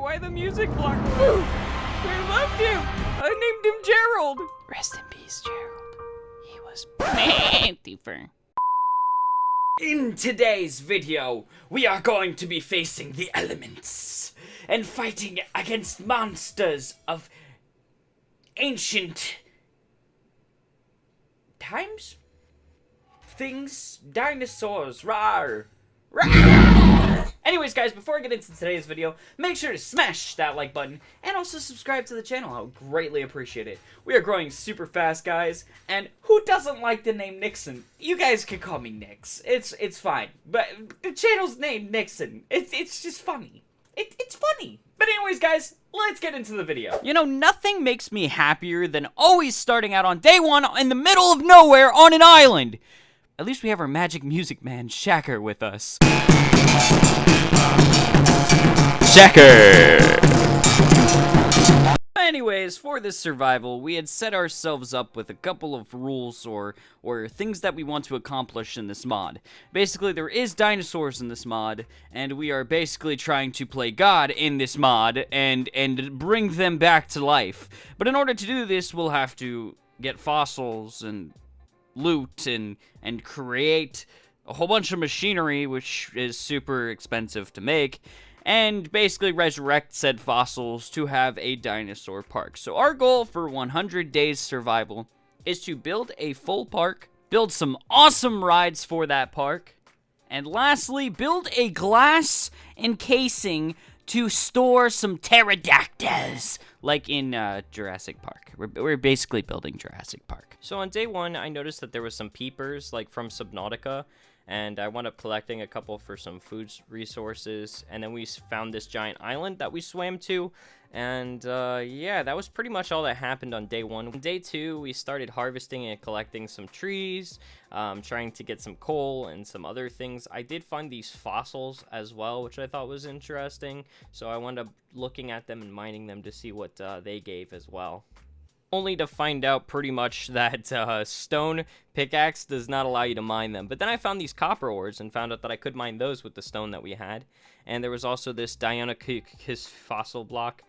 Why the music block? I loved him. I named him Gerald. Rest in peace, Gerald. He was Manticore. In today's video, we are going to be facing the elements and fighting against monsters of ancient times? Things, dinosaurs, rawr. Anyways, guys, before I get into today's video, make sure to smash that like button and also subscribe to the channel. I would greatly appreciate it. We are growing super fast, guys, and who doesn't like the name Nixon? You guys can call me Nix. It's fine, but the channel's named Nixon. It's just funny. It's funny. But anyways, guys, let's get into the video. You know, nothing makes me happier than always starting out on day one in the middle of nowhere on an island. At least we have our magic music man, Shacker, with us. Shacker! Anyways, for this survival, we had set ourselves up with a couple of rules or things that we want to accomplish in this mod. Basically, there is dinosaurs in this mod, and we are basically trying to play God in this mod and bring them back to life. But in order to do this, we'll have to get fossils and loot and create a whole bunch of machinery, which is super expensive to make, and basically resurrect said fossils to have a dinosaur park. So our goal for 100 days survival is to build a full park, build some awesome rides for that park, and lastly, build a glass encasing to store some pterodactyls, like in Jurassic Park. We're basically building Jurassic Park. So on day one, I noticed that there was some peepers, like from Subnautica, and I wound up collecting a couple for some food resources, and then we found this giant island that we swam to, and yeah, that was pretty much all that happened on day one. On day two, we started harvesting and collecting some trees, trying to get some coal and some other things. I did find these fossils as well, which I thought was interesting, so I wound up looking at them and mining them to see what they gave as well. Only to find out pretty much that stone pickaxe does not allow you to mine them. But then I found these copper ores and found out that I could mine those with the stone that we had. And there was also this Dinosaurs fossil block,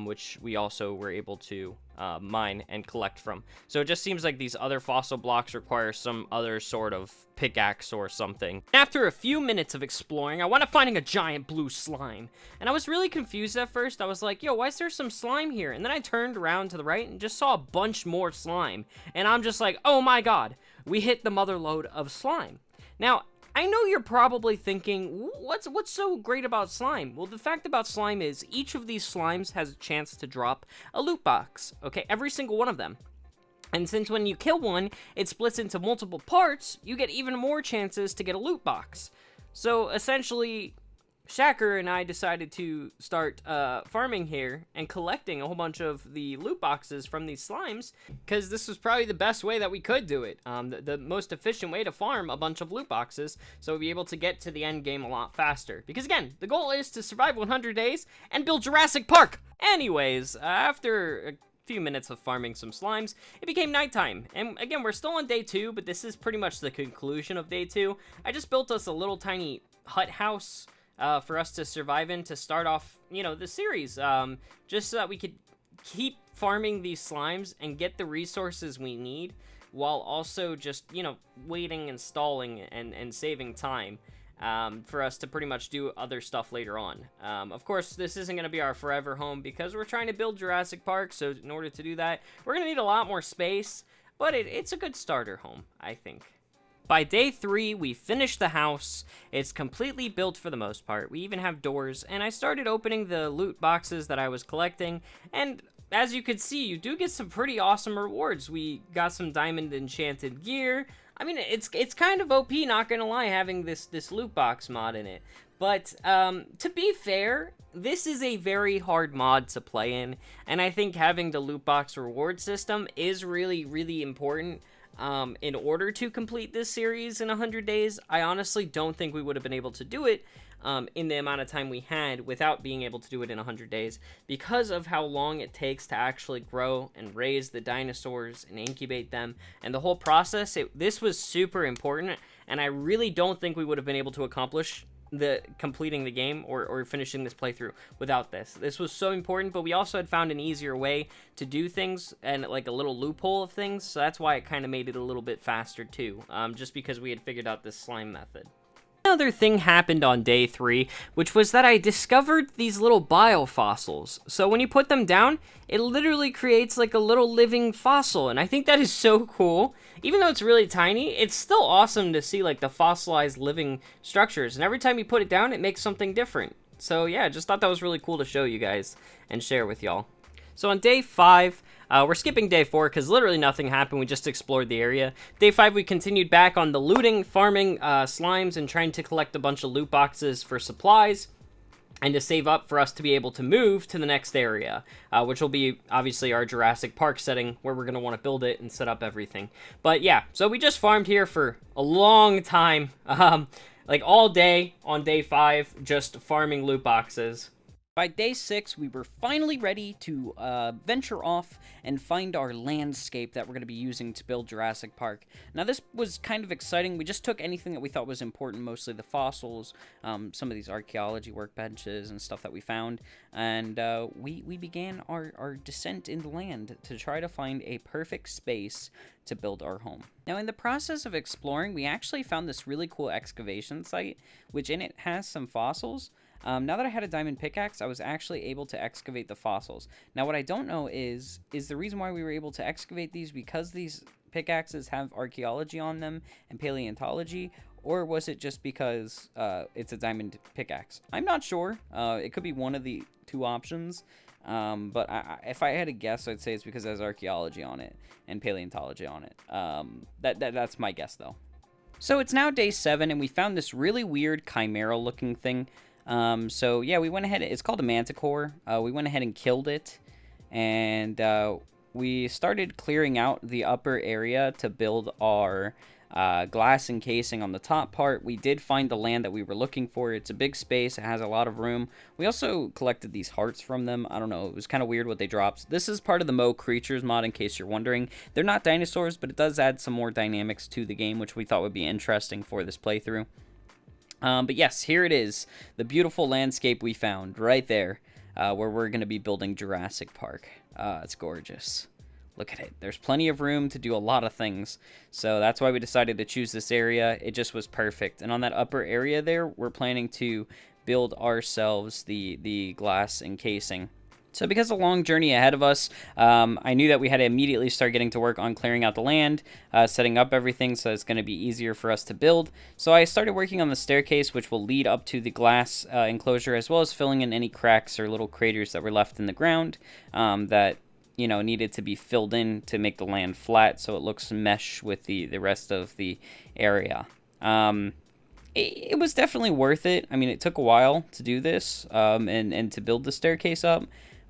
which we also were able to mine and collect from. So it just seems like these other fossil blocks require some other sort of pickaxe or something. After a few minutes of exploring, I wound up finding a giant blue slime. And I was really confused at first. I was like, yo, why is there some slime here? And then I turned around to the right and just saw a bunch more slime. And I'm just like, oh my god, we hit the mother lode of slime. Now, I know you're probably thinking, what's so great about slime? Well, the fact about slime is each of these slimes has a chance to drop a loot box. Okay, every single one of them. And since when you kill one, it splits into multiple parts, you get even more chances to get a loot box. So essentially, Shacker and I decided to start farming here and collecting a whole bunch of the loot boxes from these slimes, because this was probably the best way that we could do it. The most efficient way to farm a bunch of loot boxes, so we'll be able to get to the end game a lot faster. Because again, the goal is to survive 100 days and build Jurassic Park! Anyways, after a few minutes of farming some slimes, it became nighttime. And again, we're still on day 2, but this is pretty much the conclusion of day 2. I just built us a little tiny hut house for us to survive in to start off, you know, the series, just so that we could keep farming these slimes and get the resources we need, while also just, you know, waiting and stalling and saving time for us to pretty much do other stuff later on. Of course, this isn't going to be our forever home because we're trying to build Jurassic Park, so in order to do that, we're going to need a lot more space, but it's a good starter home, I think. By day 3, we finished the house. It's completely built for the most part. We even have doors, and I started opening the loot boxes that I was collecting, and as you could see, you do get some pretty awesome rewards. We got some diamond enchanted gear. I mean, it's kind of OP, not gonna lie, having this loot box mod in it. But to be fair, this is a very hard mod to play in, and I think having the loot box reward system is really, really important. In order to complete this series in 100 days, I honestly don't think we would have been able to do it in the amount of time we had without being able to do it in 100 days because of how long it takes to actually grow and raise the dinosaurs and incubate them and the whole process. This was super important, and I really don't think we would have been able to accomplish completing the game or finishing this playthrough without this. This was so important, but we also had found an easier way to do things and like a little loophole of things, so that's why it kind of made it a little bit faster too, just because we had figured out this slime method. Another thing happened on day 3, which was that I discovered these little biofossils. So when you put them down, it literally creates like a little living fossil, and I think that is so cool. Even though it's really tiny, it's still awesome to see like the fossilized living structures, and every time you put it down, it makes something different. So yeah, just thought that was really cool to show you guys and share with y'all. So on day 5, we're skipping day 4 because literally nothing happened. We just explored the area. Day 5, we continued back on the looting, farming slimes, and trying to collect a bunch of loot boxes for supplies and to save up for us to be able to move to the next area, which will be obviously our Jurassic Park setting where we're going to want to build it and set up everything. But yeah, so we just farmed here for a long time, like all day on day 5, just farming loot boxes. By day 6, we were finally ready to venture off and find our landscape that we're going to be using to build Jurassic Park. Now, this was kind of exciting. We just took anything that we thought was important, mostly the fossils, some of these archaeology workbenches and stuff that we found, and we began our descent in the land to try to find a perfect space to build our home. Now, in the process of exploring, we actually found this really cool excavation site, which in it has some fossils. Now that I had a diamond pickaxe, I was actually able to excavate the fossils. Now, what I don't know is the reason why we were able to excavate these because these pickaxes have archaeology on them and paleontology, or was it just because it's a diamond pickaxe? I'm not sure. It could be one of the two options, but if I had to guess, I'd say it's because it has archaeology on it and paleontology on it. That's my guess, though. So it's now day 7, and we found this really weird chimera-looking thing. So yeah, we went ahead, it's called a Manticore. We went ahead and killed it, and we started clearing out the upper area to build our glass encasing on the top part. We did find the land that we were looking for. It's a big space, it has a lot of room. We also collected these hearts from them. I don't know, it was kind of weird what they dropped. This is part of the Mo Creatures mod, in case you're wondering. They're not dinosaurs, but it does add some more dynamics to the game, which we thought would be interesting for this playthrough. But yes, here it is, the beautiful landscape we found right there, where we're going to be building Jurassic Park. It's gorgeous. Look at it. There's plenty of room to do a lot of things, so that's why we decided to choose this area. It just was perfect. And on that upper area there, we're planning to build ourselves the glass encasing. So because of the long journey ahead of us, I knew that we had to immediately start getting to work on clearing out the land, setting up everything so it's going to be easier for us to build. So I started working on the staircase, which will lead up to the glass enclosure, as well as filling in any cracks or little craters that were left in the ground that, you know, needed to be filled in to make the land flat so it looks mesh with the rest of the area. It was definitely worth it. I mean, it took a while to do this and to build the staircase up.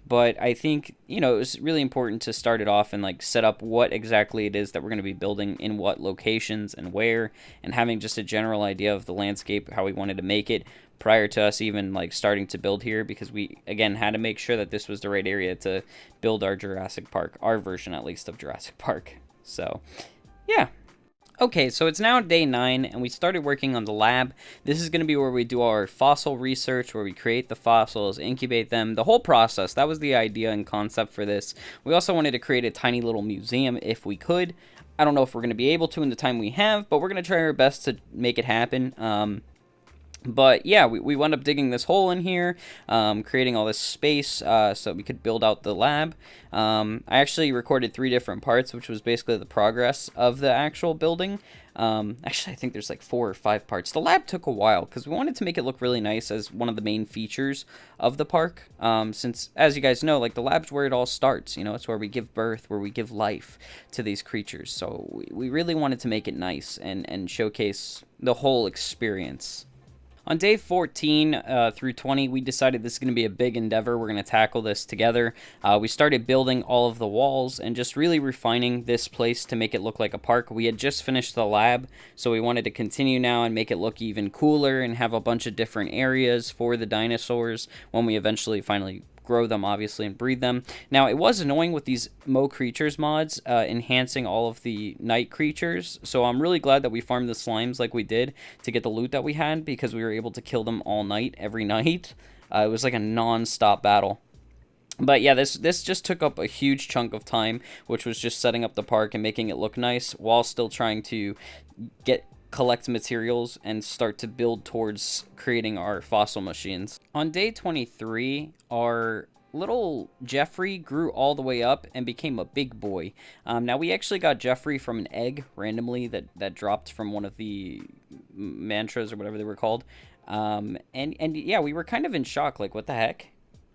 But I think, you know, it was really important to start it off and, like, set up what exactly it is that we're going to be building in what locations and where, and having just a general idea of the landscape, how we wanted to make it prior to us even, like, starting to build here, because we, again, had to make sure that this was the right area to build our Jurassic Park, our version, at least, of Jurassic Park. So, yeah. Okay, so it's now day 9, and we started working on the lab. This is going to be where we do our fossil research, where we create the fossils, incubate them, the whole process. That was the idea and concept for this. We also wanted to create a tiny little museum if we could. I don't know if we're going to be able to in the time we have, but we're going to try our best to make it happen. But yeah, we wound up digging this hole in here, creating all this space so we could build out the lab. I actually recorded 3 different parts, which was basically the progress of the actual building. Actually, I think there's like 4 or 5 parts. The lab took a while because we wanted to make it look really nice as one of the main features of the park. Since, as you guys know, like, the lab's where it all starts. You know, it's where we give birth, where we give life to these creatures. So we really wanted to make it nice and showcase the whole experience. On day 14 through 20, we decided this is going to be a big endeavor. We're going to tackle this together. We started building all of the walls and just really refining this place to make it look like a park. We had just finished the lab, so we wanted to continue now and make it look even cooler and have a bunch of different areas for the dinosaurs when we eventually finally grow them, obviously, and breed them. Now, it was annoying with these Mo Creatures mods enhancing all of the night creatures, so I'm really glad that we farmed the slimes like we did to get the loot that we had, because we were able to kill them all night, every night. It was like a non-stop battle. But yeah, this just took up a huge chunk of time, which was just setting up the park and making it look nice, while still trying to collect materials and start to build towards creating our fossil machines. On day 23, our little Jeffrey grew all the way up and became a big boy. Now, we actually got Jeffrey from an egg randomly that dropped from one of the mantras or whatever they were called. And yeah, we were kind of in shock, like, what the heck?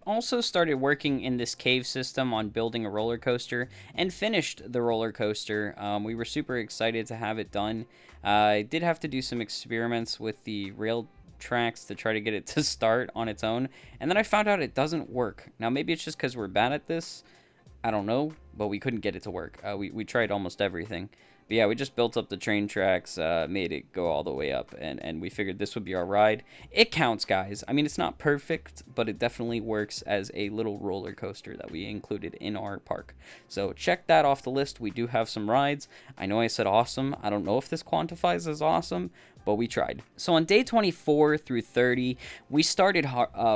Also started working in this cave system on building a roller coaster, and finished the roller coaster. We were super excited to have it done. I did have to do some experiments with the rail tracks to try to get it to start on its own, and then I found out it doesn't work. Now, maybe it's just because we're bad at this, I don't know, but we couldn't get it to work. We tried almost everything. But yeah, we just built up the train tracks, made it go all the way up, and we figured this would be our ride. It counts, guys. I mean, it's not perfect, but it definitely works as a little roller coaster that we included in our park. So check that off the list. We do have some rides. I know I said awesome. I don't know if this quantifies as awesome, but we tried. So on day 24 through 30, we started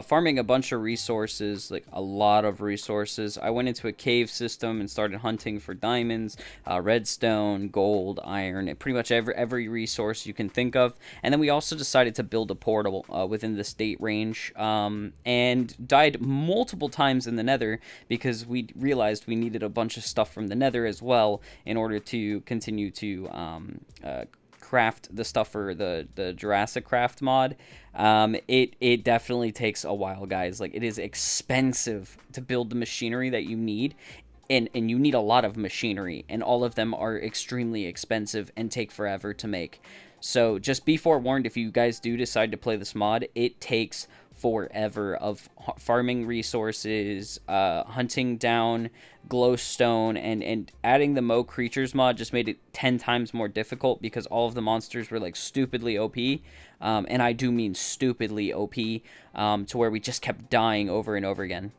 farming a bunch of resources, like a lot of resources. I went into a cave system and started hunting for diamonds, redstone, gold, iron, and pretty much every resource you can think of. And then we also decided to build a portal within the state range, and died multiple times in the nether because we realized we needed a bunch of stuff from the nether as well in order to continue to craft the stuff for the Jurassic Craft mod. It definitely takes a while, guys. Like, it is expensive to build the machinery that you need, and you need a lot of machinery, and all of them are extremely expensive and take forever to make. So just be forewarned, if you guys do decide to play this mod, it takes forever of farming resources, hunting down glowstone, and adding the Mo Creatures mod just made it 10 times more difficult because all of the monsters were like stupidly OP, and I do mean stupidly OP, to where we just kept dying over and over again.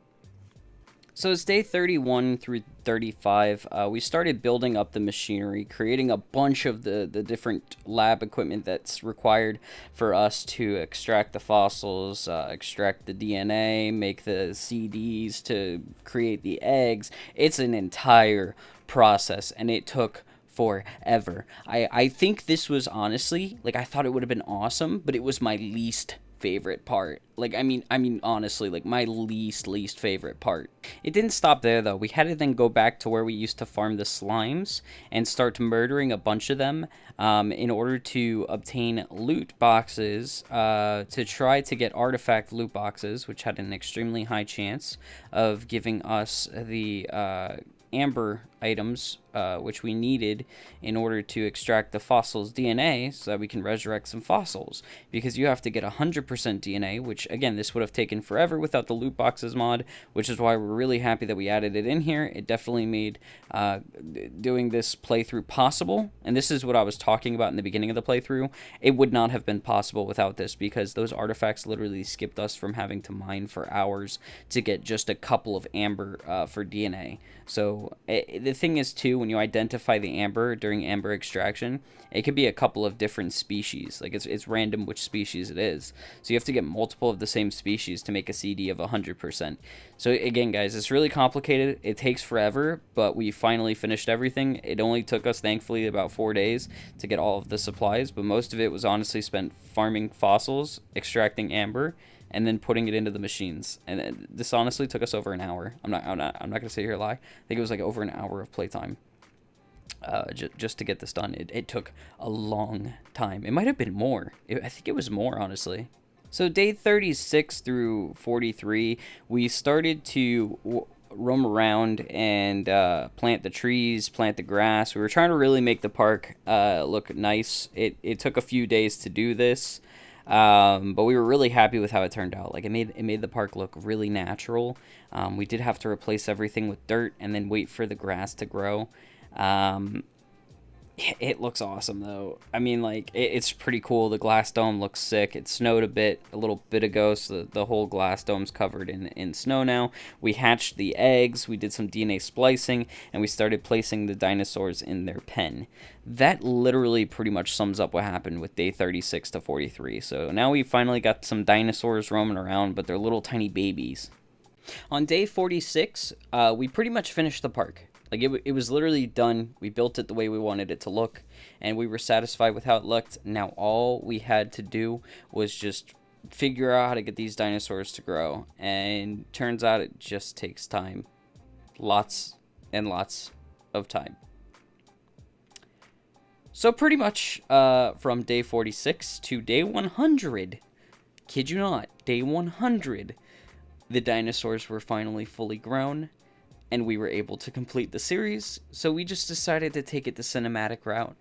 So it's day 31 through 35. We started building up the machinery, creating a bunch of the different lab equipment that's required for us to extract the fossils, extract the DNA, make the CDs to create the eggs. It's an entire process, and it took forever. I think this was honestly, like, I thought it would have been awesome, but it was my least favorite part. Like, I mean honestly, like, my least favorite part. It didn't stop there, though. We had to then go back to where we used to farm the slimes and start murdering a bunch of them in order to obtain loot boxes, to try to get artifact loot boxes, which had an extremely high chance of giving us the amber items, which we needed in order to extract the fossil's DNA so that we can resurrect some fossils, because you have to get 100% DNA, which again, this would have taken forever without the loot boxes mod, which is why we're really happy that we added it in here. It definitely made doing this playthrough possible, and this is what I was talking about in the beginning of the playthrough. It would not have been possible without this, because those artifacts literally skipped us from having to mine for hours to get just a couple of amber for DNA. So the thing is, too, when you identify the amber during amber extraction, it could be a couple of different species. Like, it's random which species it is. So you have to get multiple of the same species to make a CD of 100%. So again, guys, it's really complicated. It takes forever, but we finally finished everything. It only took us, thankfully, about 4 days to get all of the supplies, but most of it was honestly spent farming fossils, extracting amber, and then putting it into the machines. And this honestly took us over an hour. I'm not gonna sit here and lie. I think it was like over an hour of playtime, just to get this done. It took a long time. It might have been more. I think it was more, honestly. So day 36 through 43, we started to roam around and plant the trees, plant the grass. We were trying to really make the park look nice. It took a few days to do this. But we were really happy with how it turned out. Like, it made the park look really natural. We did have to replace everything with dirt and then wait for the grass to grow. It looks awesome, though. I mean, like, it's pretty cool. The glass dome looks sick. It snowed a little bit ago, so the whole glass dome's covered in snow now. We hatched the eggs, we did some DNA splicing, and we started placing the dinosaurs in their pen. That literally pretty much sums up what happened with day 36 to 43. So now we finally got some dinosaurs roaming around, but they're little tiny babies. On day 46, we pretty much finished the park. Like, it was literally done. We built it the way we wanted it to look, and we were satisfied with how it looked. Now, all we had to do was just figure out how to get these dinosaurs to grow, and turns out it just takes time. Lots and lots of time. So, pretty much, from day 46 to day 100, kid you not, day 100, the dinosaurs were finally fully grown, and we were able to complete the series, so we just decided to take it the cinematic route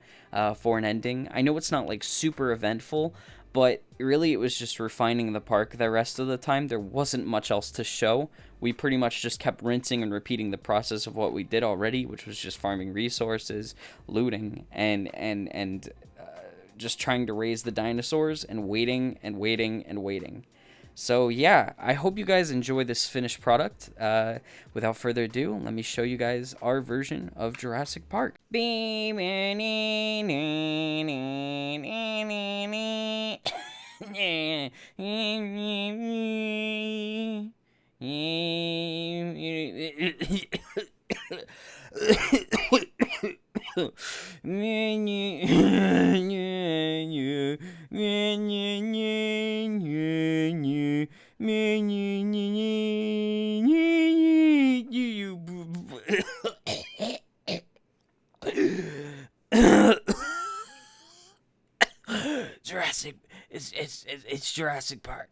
for an ending. I know it's not, like, super eventful, but really it was just refining the park the rest of the time. There wasn't much else to show. We pretty much just kept rinsing and repeating the process of what we did already, which was just farming resources, looting, and just trying to raise the dinosaurs and waiting and waiting and waiting. So yeah, I hope you guys enjoy this finished product. Without further ado, let me show you guys our version of Jurassic Park. Jurassic, it's Jurassic Park.